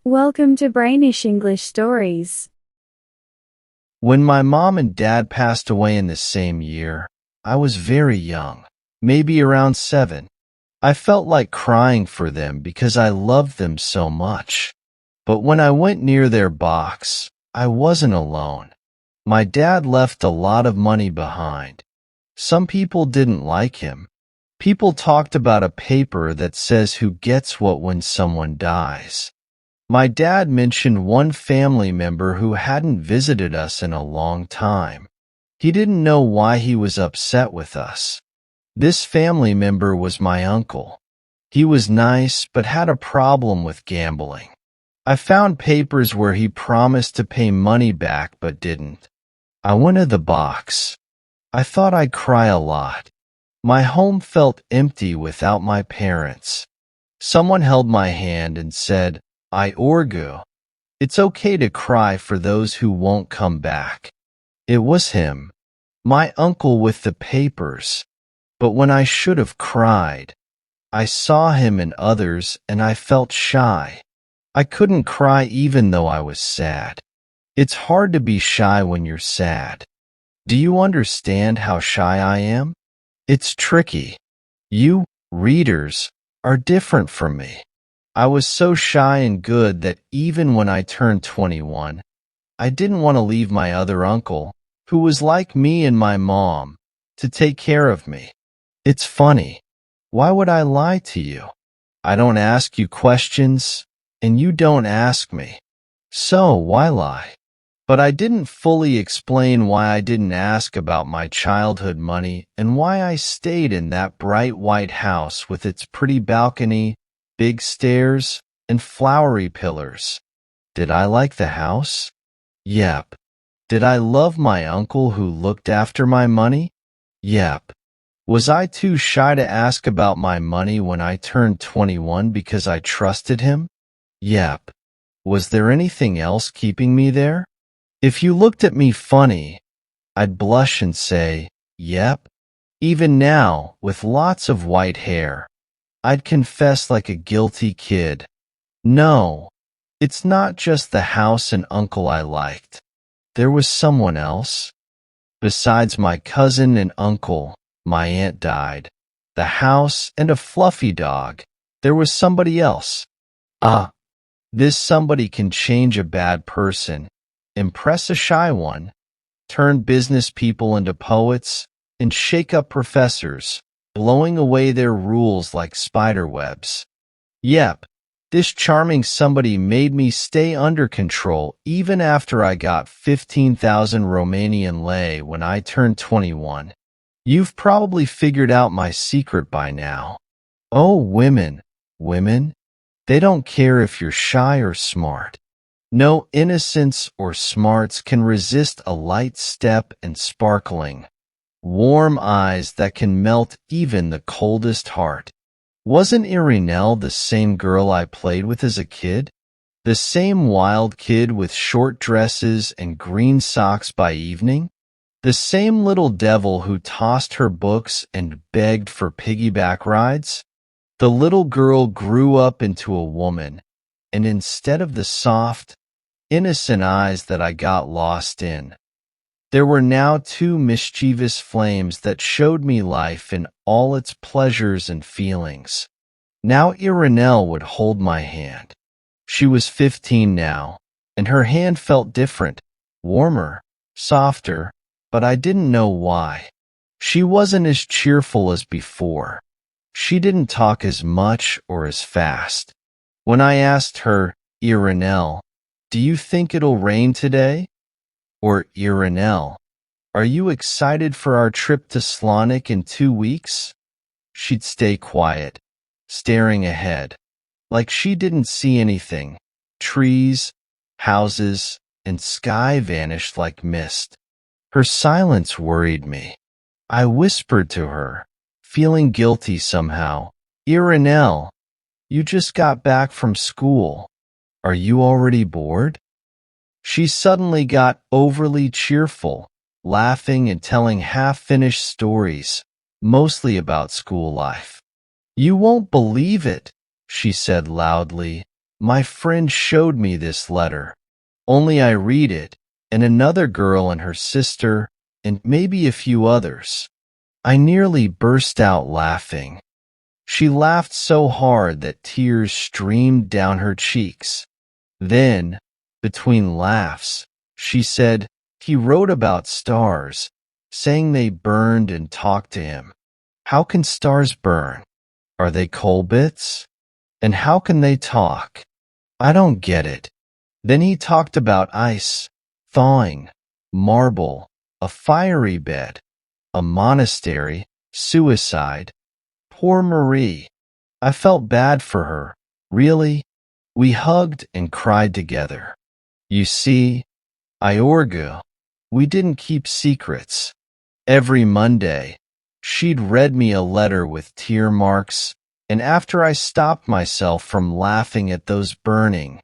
Welcome to Brainish English Stories. When my mom and dad passed away in the same year, I was very young, maybe around 7. I felt like crying for them because I loved them so much. But when I went near their box, I wasn't alone. My dad left a lot of money behind. Some people didn't like him. People talked about a paper that says who gets what when someone dies. My dad mentioned one family member who hadn't visited us in a long time. He didn't know why he was upset with us. This family member was my uncle. He was nice but had a problem with gambling. I found papers where he promised to pay money back but didn't. I went to the box. I thought I'd cry a lot. My home felt empty without my parents. Someone held my hand and said, "I orgu. It's okay to cry for those who won't come back." It was him, my uncle with the papers. But when I should have cried, I saw him and others and I felt shy. I couldn't cry even though I was sad. It's hard to be shy when you're sad. Do you understand how shy I am? It's tricky. You, readers, are different from me. I was so shy and good that even when I turned 21, I didn't want to leave my other uncle, who was like me and my mom, to take care of me. It's funny. Why would I lie to you? I don't ask you questions, and you don't ask me. So why lie? But I didn't fully explain why I didn't ask about my childhood money and why I stayed in that bright white house with its pretty balcony, big stairs, and flowery pillars. Did I like the house? Yep. Did I love my uncle who looked after my money? Yep. Was I too shy to ask about my money when I turned 21 because I trusted him? Yep. Was there anything else keeping me there? If you looked at me funny, I'd blush and say, yep. Even now, with lots of white hair, I'd confess like a guilty kid. No, it's not just the house and uncle I liked. There was someone else. Besides my cousin and uncle, my aunt died. The house and a fluffy dog. There was somebody else. This somebody can change a bad person, impress a shy one, turn business people into poets, and shake up professors, blowing away their rules like spider webs. Yep, this charming somebody made me stay under control even after I got 15,000 Romanian lei when I turned 21. You've probably figured out my secret by now. Oh, women, they don't care if you're shy or smart. No innocence or smarts can resist a light step and sparkling, warm eyes that can melt even the coldest heart. Wasn't Irinel the same girl I played with as a kid? The same wild kid with short dresses and green socks by evening? The same little devil who tossed her books and begged for piggyback rides? The little girl grew up into a woman, and instead of the soft, innocent eyes that I got lost in, there were now two mischievous flames that showed me life in all its pleasures and feelings. Now Irinel would hold my hand. She was 15 now, and her hand felt different, warmer, softer, but I didn't know why. She wasn't as cheerful as before. She didn't talk as much or as fast. When I asked her, "Irinel, do you think it'll rain today?" Or, "Irinel, are you excited for our trip to Slonik in 2 weeks?" She'd stay quiet, staring ahead, like she didn't see anything. Trees, houses, and sky vanished like mist. Her silence worried me. I whispered to her, feeling guilty somehow, "Irinel, you just got back from school. Are you already bored?" She suddenly got overly cheerful, laughing and telling half-finished stories, mostly about school life. "You won't believe it," she said loudly. My friend showed me this letter. Only I read it, and another girl and her sister, and maybe a few others. I nearly burst out laughing. She laughed so hard that tears streamed down her cheeks. Then, between laughs, she said, he wrote about stars, saying they burned and talked to him. How can stars burn? Are they coal bits? And how can they talk? I don't get it. Then he talked about ice, thawing, marble, a fiery bed, a monastery, suicide. Poor Marie. I felt bad for her. Really? We hugged and cried together. You see, Iorga, we didn't keep secrets. Every Monday, she'd read me a letter with tear marks, and after I stopped myself from laughing at those burning,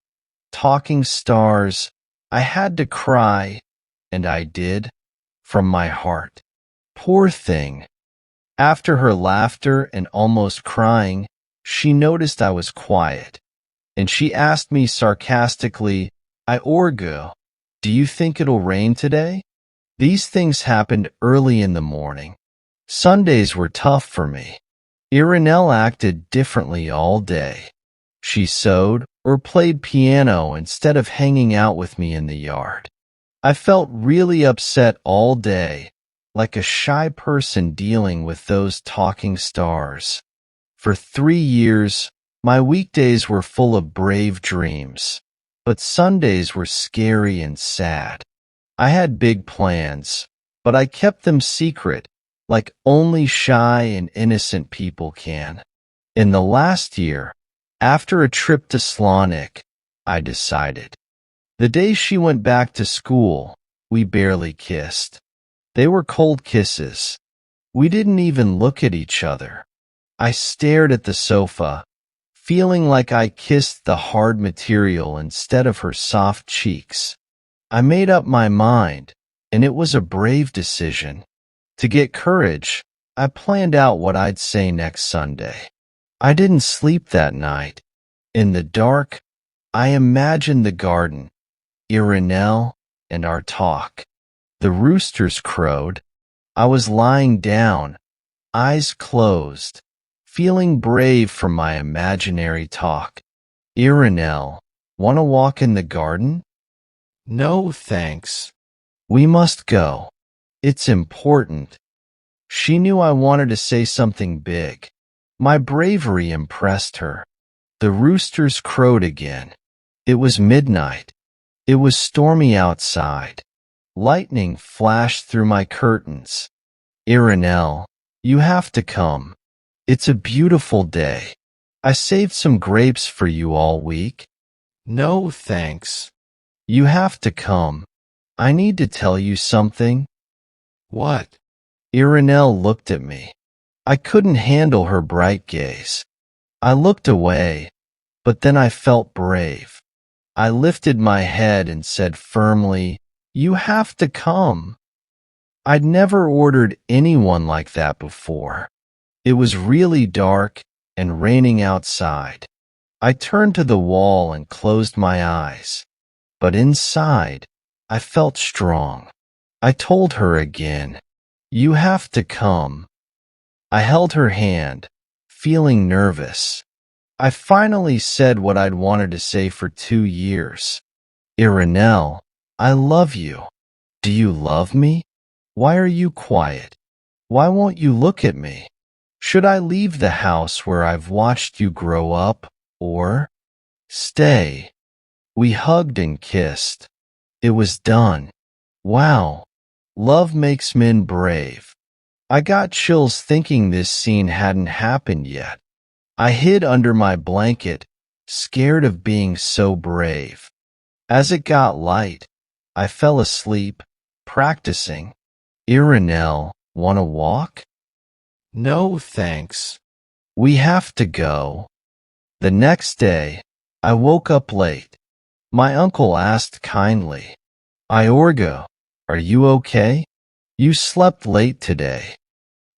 talking stars, I had to cry, and I did, from my heart. Poor thing. After her laughter and almost crying, she noticed I was quiet, and she asked me sarcastically, Iorga, do you think it'll rain today? These things happened early in the morning. Sundays were tough for me. Irinel acted differently all day. She sewed or played piano instead of hanging out with me in the yard. I felt really upset all day, like a shy person dealing with those talking stars. For 3 years, my weekdays were full of brave dreams, but Sundays were scary and sad. I had big plans, but I kept them secret, like only shy and innocent people can. In the last year, after a trip to Slonik, I decided. The day she went back to school, we barely kissed. They were cold kisses. We didn't even look at each other. I stared at the sofa, feeling like I kissed the hard material instead of her soft cheeks. I made up my mind, and it was a brave decision. To get courage, I planned out what I'd say next Sunday. I didn't sleep that night. In the dark, I imagined the garden, Irinel, and our talk. The roosters crowed. I was lying down, eyes closed, feeling brave for my imaginary talk. Irinel, want to walk in the garden? No, thanks. We must go. It's important. She knew I wanted to say something big. My bravery impressed her. The roosters crowed again. It was midnight. It was stormy outside. Lightning flashed through my curtains. Irinel, you have to come. It's a beautiful day. I saved some grapes for you all week. No, thanks. You have to come. I need to tell you something. What? Irinel looked at me. I couldn't handle her bright gaze. I looked away, but then I felt brave. I lifted my head and said firmly, you have to come. I'd never ordered anyone like that before. It was really dark and raining outside. I turned to the wall and closed my eyes. But inside, I felt strong. I told her again, you have to come. I held her hand, feeling nervous. I finally said what I'd wanted to say for 2 years. Irinel, I love you. Do you love me? Why are you quiet? Why won't you look at me? Should I leave the house where I've watched you grow up, or stay? We hugged and kissed. It was done. Wow, love makes men brave. I got chills thinking this scene hadn't happened yet. I hid under my blanket, scared of being so brave. As it got light, I fell asleep, practicing. Irinel, wanna walk? No, thanks. We have to go. The next day, I woke up late. My uncle asked kindly, Iorga, are you okay? You slept late today.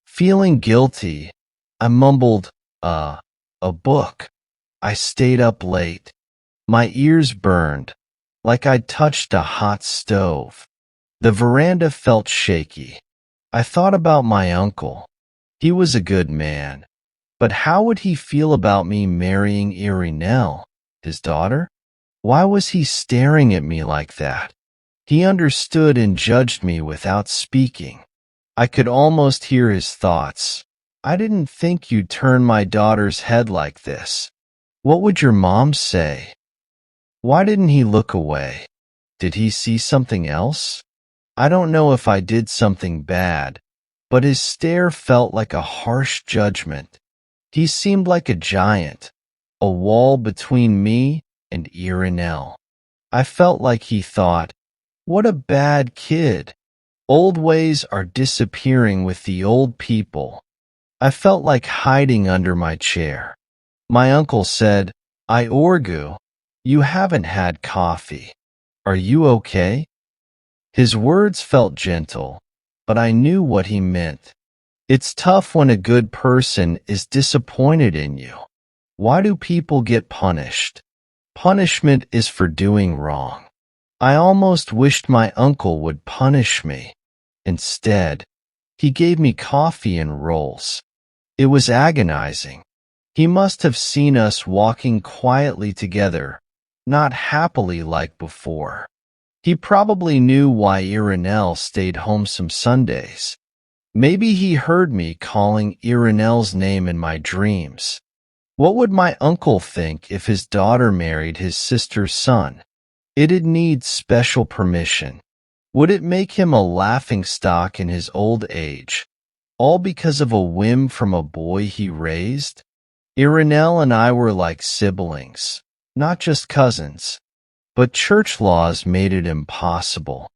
Feeling guilty, I mumbled, a book. I stayed up late. My ears burned, like I'd touched a hot stove. The veranda felt shaky. I thought about my uncle. He was a good man. But how would he feel about me marrying Irinel, his daughter? Why was he staring at me like that? He understood and judged me without speaking. I could almost hear his thoughts. I didn't think you'd turn my daughter's head like this. What would your mom say? Why didn't he look away? Did he see something else? I don't know if I did something bad, but his stare felt like a harsh judgment. He seemed like a giant, a wall between me and Irinel. I felt like he thought, what a bad kid. Old ways are disappearing with the old people. I felt like hiding under my chair. My uncle said, Iorgu, you haven't had coffee. Are you okay? His words felt gentle, but I knew what he meant. It's tough when a good person is disappointed in you. Why do people get punished? Punishment is for doing wrong. I almost wished my uncle would punish me. Instead, he gave me coffee and rolls. It was agonizing. He must have seen us walking quietly together, not happily like before. He probably knew why Irinel stayed home some Sundays. Maybe he heard me calling Irinel's name in my dreams. What would my uncle think if his daughter married his sister's son? It'd need special permission. Would it make him a laughingstock in his old age, all because of a whim from a boy he raised? Irinel and I were like siblings, not just cousins. But church laws made it impossible.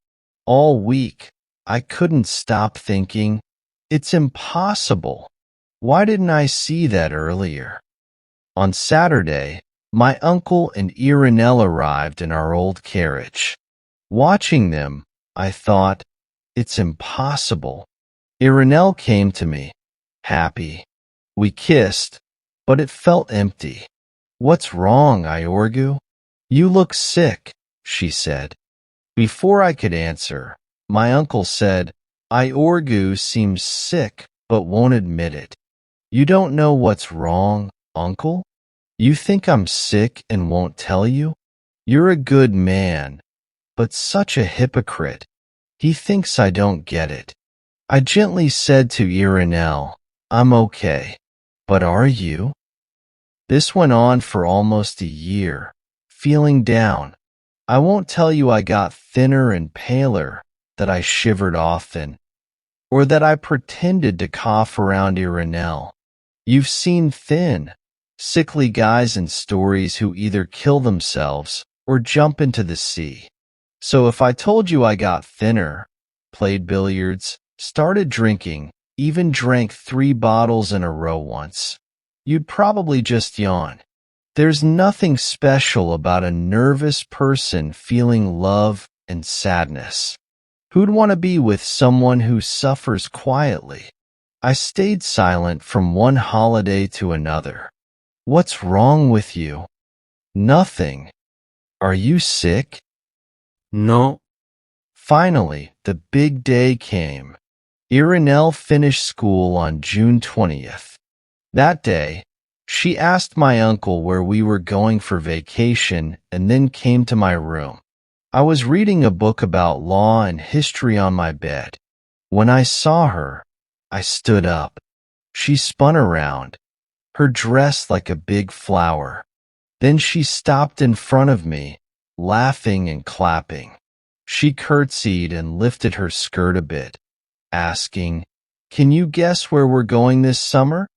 All week, I couldn't stop thinking, it's impossible. Why didn't I see that earlier? On Saturday, my uncle and Irinel arrived in our old carriage. Watching them, I thought, it's impossible. Irinel came to me, happy. We kissed, but it felt empty. What's wrong, Iorgu? You look sick, she said. Before I could answer, my uncle said, Iorgu seems sick but won't admit it. You don't know what's wrong, uncle? You think I'm sick and won't tell you? You're a good man, but such a hypocrite. He thinks I don't get it. I gently said to Irinel, I'm okay, but are you? This went on for almost a year. Feeling down. I won't tell you I got thinner and paler, that I shivered often, or that I pretended to cough around Irinel. You've seen thin, sickly guys in stories who either kill themselves or jump into the sea. So if I told you I got thinner, played billiards, started drinking, even drank 3 bottles in a row once, you'd probably just yawn. There's nothing special about a nervous person feeling love and sadness. Who'd want to be with someone who suffers quietly? I stayed silent from one holiday to another. What's wrong with you? Nothing. Are you sick? No. Finally, the big day came. Irinel finished school on June 20th. That day, she asked my uncle where we were going for vacation and then came to my room. I was reading a book about law and history on my bed. When I saw her, I stood up. She spun around, her dress like a big flower. Then she stopped in front of me, laughing and clapping. She curtsied and lifted her skirt a bit, asking, "Can you guess where we're going this summer?"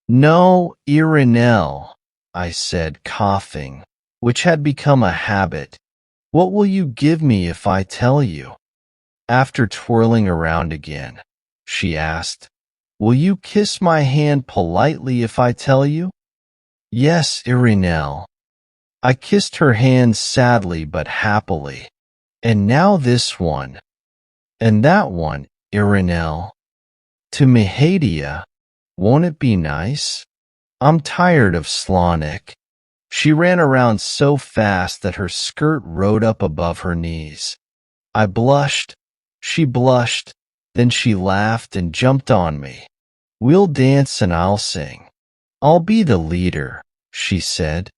"No, Irinel," I said, coughing, which had become a habit. "What will you give me if I tell you?" After twirling around again, she asked, "Will you kiss my hand politely if I tell you?" "Yes, Irinel." I kissed her hand sadly but happily. "And now this one. And that one, Irinel. To Mahadia. Won't it be nice? I'm tired of Slanik." She ran around so fast that her skirt rode up above her knees. I blushed, she blushed, then she laughed and jumped on me. "We'll dance and I'll sing. I'll be the leader," she said.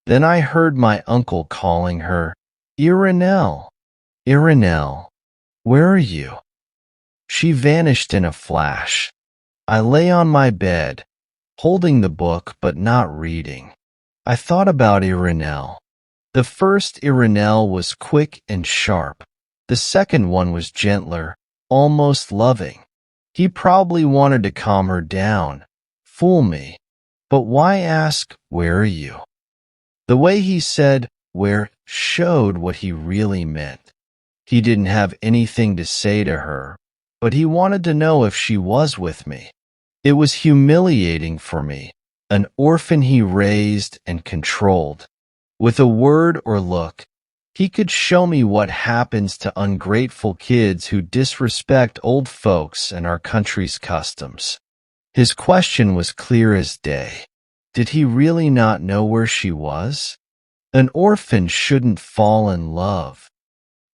Then I heard my uncle calling her, "Irinel, Irinel, where are you?" She vanished in a flash. I lay on my bed, holding the book but not reading. I thought about Irinel. The first Irinel was quick and sharp. The second one was gentler, almost loving. He probably wanted to calm her down, fool me. But why ask, "Where are you?" The way he said, "Where," showed what he really meant. He didn't have anything to say to her, but he wanted to know if she was with me. It was humiliating for me, an orphan he raised and controlled. With a word or look, he could show me what happens to ungrateful kids who disrespect old folks and our country's customs. His question was clear as day. Did he really not know where she was? An orphan shouldn't fall in love.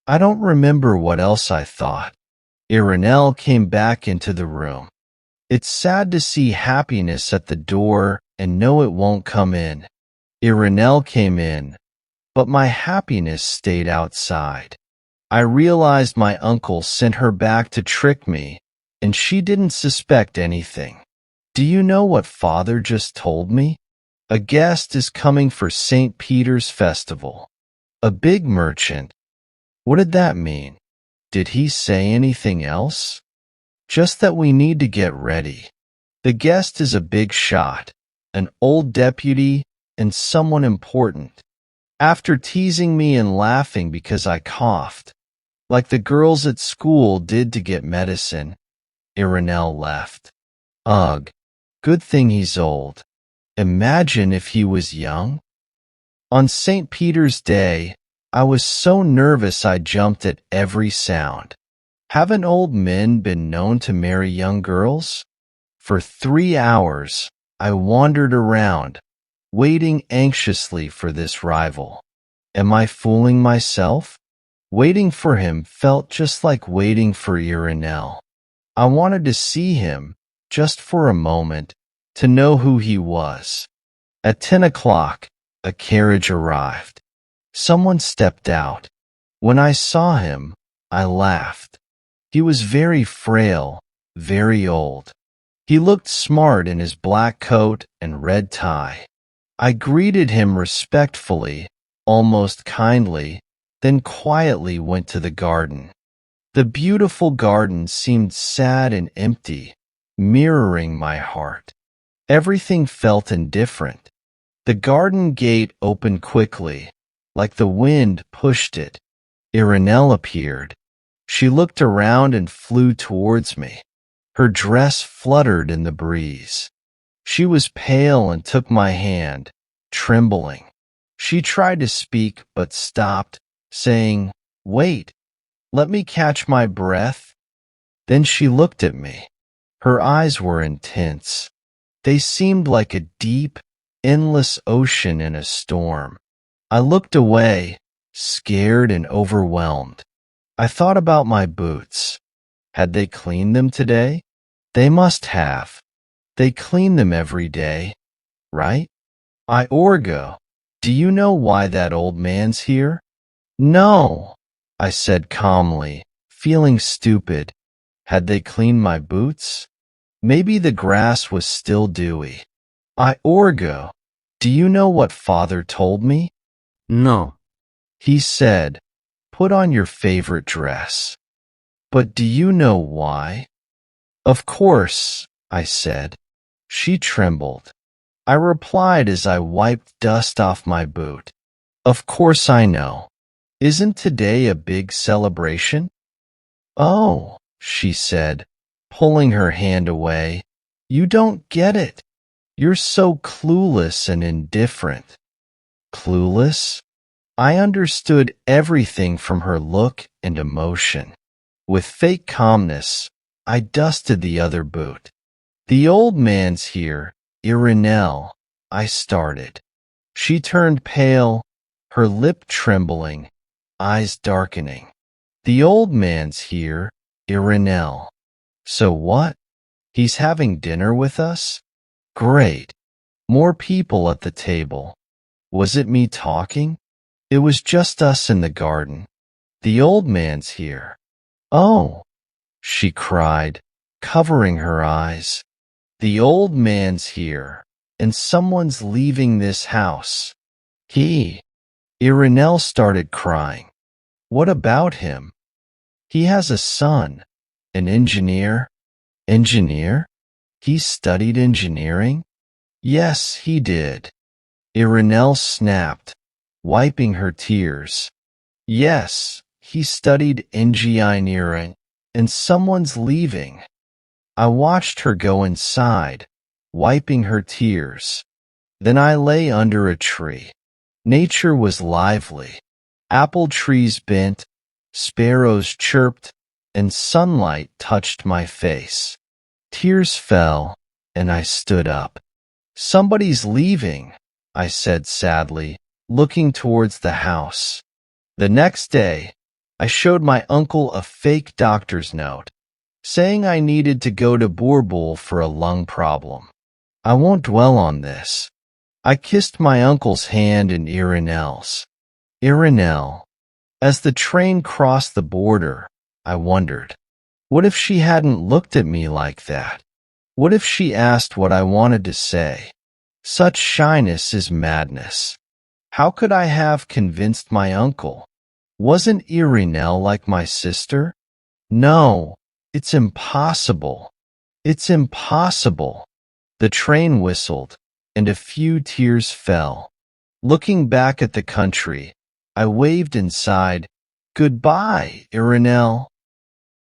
I don't remember what else I thought. Irinel came back into the room. It's sad to see happiness at the door and know it won't come in. Irinel came in, but my happiness stayed outside. I realized my uncle sent her back to trick me, and she didn't suspect anything. Do you know what Father just told me? A guest is coming for St. Peter's Festival. A big merchant. What did that mean? Did he say anything else? Just that we need to get ready. The guest is a big shot, an old deputy, and someone important. After teasing me and laughing because I coughed, like the girls at school did to get medicine, Irinel left. Ugh, good thing he's old. Imagine if he was young. On St. Peter's Day, I was so nervous I jumped at every sound. Haven't old men been known to marry young girls? For 3 hours, I wandered around, waiting anxiously for this rival. Am I fooling myself? Waiting for him felt just like waiting for Irinel. I wanted to see him, just for a moment, to know who he was. At 10 o'clock, a carriage arrived. Someone stepped out. When I saw him, I laughed. He was very frail, very old. He looked smart in his black coat and red tie. I greeted him respectfully, almost kindly, then quietly went to the garden. The beautiful garden seemed sad and empty, mirroring my heart. Everything felt indifferent. The garden gate opened quickly, like the wind pushed it. Irinel appeared. She looked around and flew towards me. Her dress fluttered in the breeze. She was pale and took my hand, trembling. She tried to speak but stopped, saying, "Wait, let me catch my breath." Then she looked at me. Her eyes were intense. They seemed like a deep, endless ocean in a storm. I looked away, scared and overwhelmed. I thought about my boots. Had they cleaned them today? They must have. They clean them every day, right? Iorgo, do you know why that old man's here? No, I said calmly, feeling stupid. Had they cleaned my boots? Maybe the grass was still dewy. Iorgo, do you know what Father told me? No. He said, "Put on your favorite dress." But do you know why? Of course, I said. She trembled. I replied as I wiped dust off my boot. Of course I know. Isn't today a big celebration? Oh, she said, pulling her hand away. You don't get it. You're so clueless and indifferent. Clueless? I understood everything from her look and emotion. With fake calmness, I dusted the other boot. The old man's here, Irinel, I started. She turned pale, her lip trembling, eyes darkening. The old man's here, Irinel. So what? He's having dinner with us? Great. More people at the table. Was it me talking? It was just us in the garden. The old man's here. Oh, she cried, covering her eyes. The old man's here, and someone's leaving this house. Irinel started crying. What about him? He has a son, an engineer. Engineer? He studied engineering? Yes, he did. Irinel snapped, wiping her tears. Yes, he studied engineering, and someone's leaving. I watched her go inside, wiping her tears. Then I lay under a tree. Nature was lively. Apple trees bent, sparrows chirped, and sunlight touched my face. Tears fell, and I stood up. Somebody's leaving, I said sadly, looking towards the house. The next day, I showed my uncle a fake doctor's note, saying I needed to go to Borbul for a lung problem. I won't dwell on this. I kissed my uncle's hand in Irinel's. Irinel. As the train crossed the border, I wondered, what if she hadn't looked at me like that? What if she asked what I wanted to say? Such shyness is madness. How could I have convinced my uncle? Wasn't Irinel like my sister? No, it's impossible. It's impossible. The train whistled, and a few tears fell. Looking back at the country, I waved inside, Goodbye, Irinel.